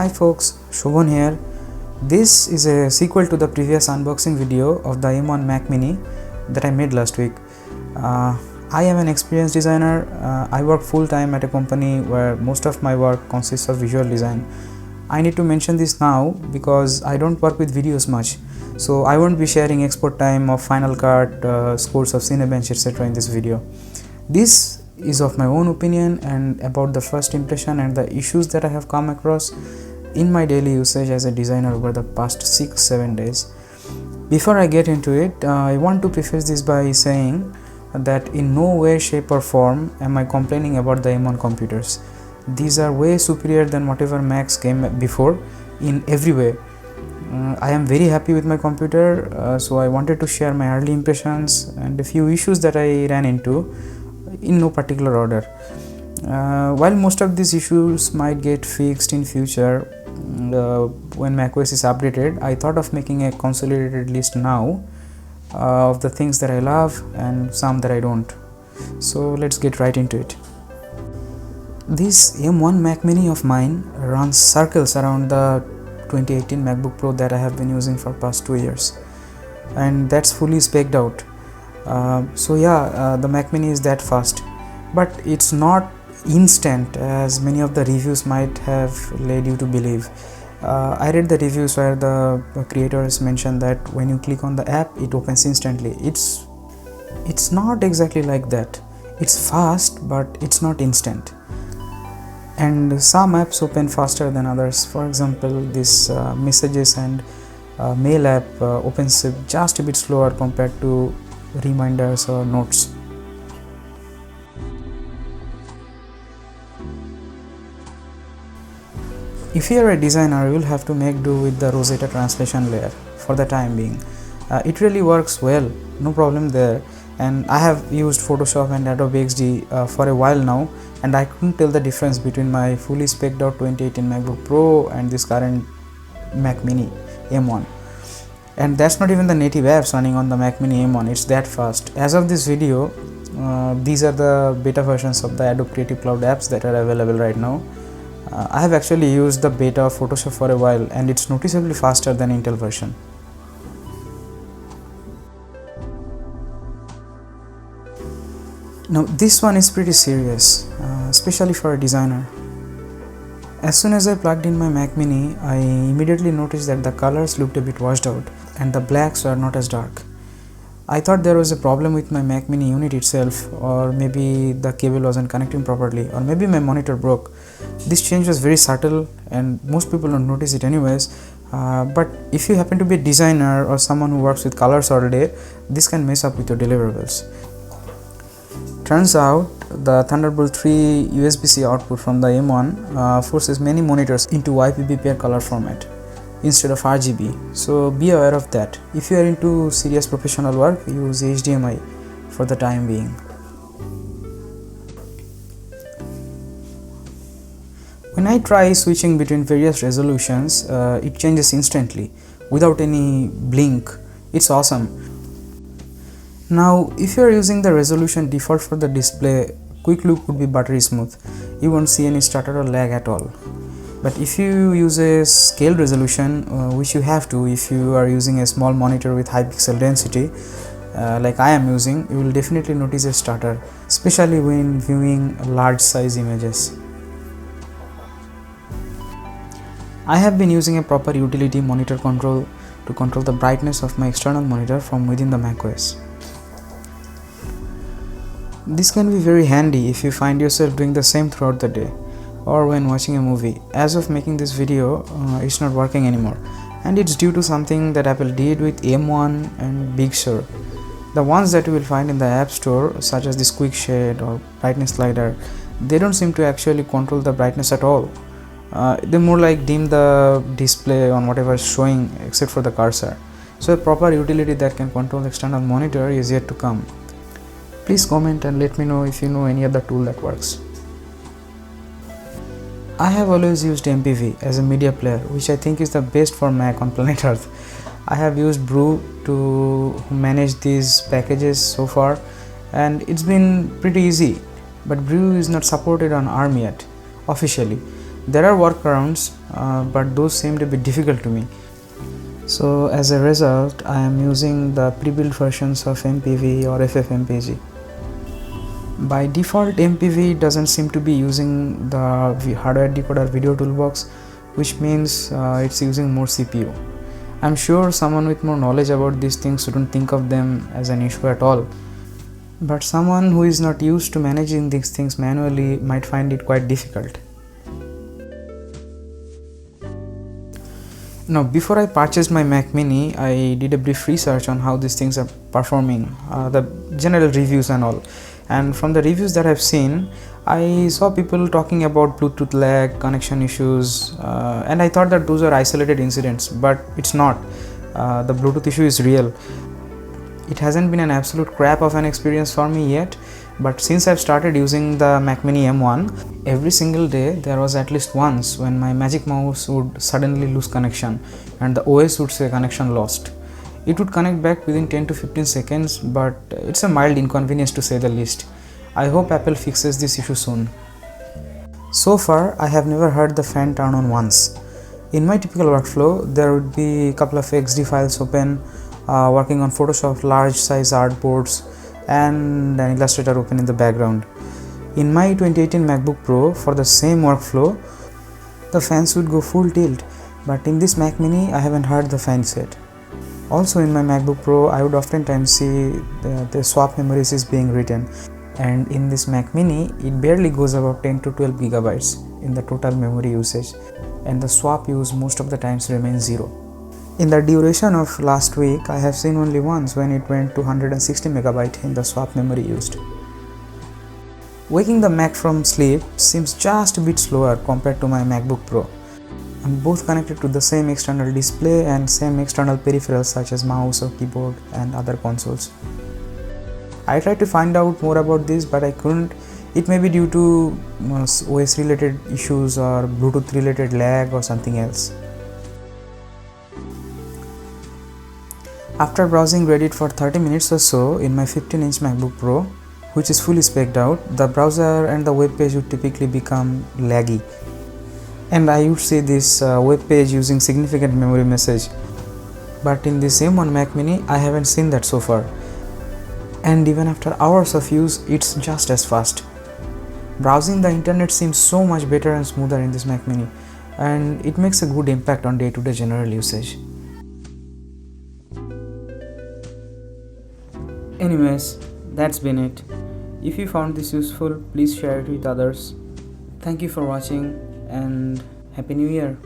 Hi folks, Shobhan here. This is a sequel to the previous unboxing video of the M1 Mac Mini that I made last week. I am an experienced designer. I work full-time at a company where most of my work consists of visual design. I need to mention this now because I don't work with videos much, so I won't be sharing export time of Final Cut, scores of Cinebench, etc. in this video. This is of my own opinion and about the first impression and the issues that I have come across in my daily usage as a designer over the past 6-7 days. Before I get into it, I want to preface this by saying that in no way, shape or form am I complaining about the M1 computers. These are way superior than whatever Macs came before in every way. I am very happy with my computer, so I wanted to share my early impressions and a few issues that I ran into in no particular order. While most of these issues might get fixed in future when macOS is updated, I thought of making a consolidated list now of the things that I love and some that I don't. So let's get right into it. This M1 Mac Mini of mine runs circles around the 2018 MacBook Pro that I have been using for past 2 years, and that's fully spec'd out. The Mac Mini is that fast, but it's not instant as many of the reviews might have led you to believe. I read the reviews where the creators mentioned that when you click on the app it opens instantly. It's not exactly like that. It's fast, but it's not instant, and some apps open faster than others. For example, this messages and mail app opens just a bit slower compared to reminders or notes. If you are a designer, you will have to make do with the Rosetta translation layer for the time being. It really works well, no problem there, and I have used Photoshop and Adobe XD for a while now, and I couldn't tell the difference between my fully spec'd out 2018 MacBook Pro and this current Mac Mini M1. And that's not even the native apps running on the Mac Mini M1, it's that fast. As of this video, these are the beta versions of the Adobe Creative Cloud apps that are available right now. I have actually used the beta of Photoshop for a while, and it's noticeably faster than Intel version. Now this one is pretty serious, especially for a designer. As soon as I plugged in my Mac Mini, I immediately noticed that the colors looked a bit washed out and the blacks were not as dark. I thought there was a problem with my Mac Mini unit itself, or maybe the cable wasn't connecting properly, or maybe my monitor broke. This change was very subtle and most people don't notice it anyways, but if you happen to be a designer or someone who works with colors all day, this can mess up with your deliverables. Turns out the Thunderbolt 3 USB-C output from the M1 forces many monitors into YPBPR color format instead of RGB, so be aware of that. If you are into serious professional work, use HDMI for the time being. When I try switching between various resolutions, it changes instantly without any blink. It's awesome. Now if you are using the resolution default for the display, quick loop would be buttery smooth. You won't see any stutter or lag at all. But if you use a scaled resolution, which you have to if you are using a small monitor with high pixel density, like I am using, you will definitely notice a stutter, especially when viewing large size images. I have been using a proper utility monitor control to control the brightness of my external monitor from within the macOS. This can be very handy if you find yourself doing the same throughout the day or when watching a movie. As of making this video, it's not working anymore, and it's due to something that Apple did with M1 and Big Sur. The ones that you will find in the App Store, such as this quick shade or brightness slider, they don't seem to actually control the brightness at all. They more like dim the display on whatever is showing except for the cursor. So a proper utility that can control the external monitor is yet to come. Please comment and let me know if you know any other tool that works. I have always used MPV as a media player, which I think is the best for Mac on planet Earth. I have used Brew to manage these packages so far, and it's been pretty easy, but Brew is not supported on ARM yet, officially. There are workarounds, but those seem to be difficult to me. So as a result, I am using the pre-built versions of MPV or FFmpeg. By default, MPV doesn't seem to be using the hardware decoder video toolbox, which means it's using more CPU. I'm sure someone with more knowledge about these things shouldn't think of them as an issue at all, but someone who is not used to managing these things manually might find it quite difficult. Now, before I purchased my Mac Mini, I did a brief research on how these things are performing, the general reviews and all. And from the reviews that I've seen, I saw people talking about Bluetooth lag, connection issues, and I thought that those are isolated incidents, but it's not. The Bluetooth issue is real. It hasn't been an absolute crap of an experience for me yet, but since I've started using the Mac Mini M1, every single day there was at least once when my Magic Mouse would suddenly lose connection and the OS would say connection lost. It would connect back within 10 to 15 seconds, but it's a mild inconvenience to say the least. I hope Apple fixes this issue soon. So far, I have never heard the fan turn on once. In my typical workflow, there would be a couple of XD files open, working on Photoshop large size artboards, and an Illustrator open in the background. In my 2018 MacBook Pro, for the same workflow, the fans would go full tilt, but in this Mac Mini, I haven't heard the fans yet. Also in my MacBook Pro, I would oftentimes see the swap memories is being written, and in this Mac Mini, it barely goes about 10 to 12 gigabytes in the total memory usage, and the swap use most of the times remains 0. In the duration of last week, I have seen only once when it went to 160 megabyte in the swap memory used. Waking the Mac from sleep seems just a bit slower compared to my MacBook Pro. I'm both connected to the same external display and same external peripherals such as mouse or keyboard and other consoles. I tried to find out more about this, but I couldn't. It may be due to OS related issues or Bluetooth related lag or something else. After browsing Reddit for 30 minutes or so in my 15-inch MacBook Pro, which is fully spec'd out, the browser and the web page would typically become laggy. And I would see this web page using significant memory message. But in this M1 Mac Mini, I haven't seen that so far. And even after hours of use, it's just as fast. Browsing the internet seems so much better and smoother in this Mac Mini, and it makes a good impact on day-to-day general usage. Anyways, that's been it. If you found this useful, please share it with others. Thank you for watching and Happy New Year!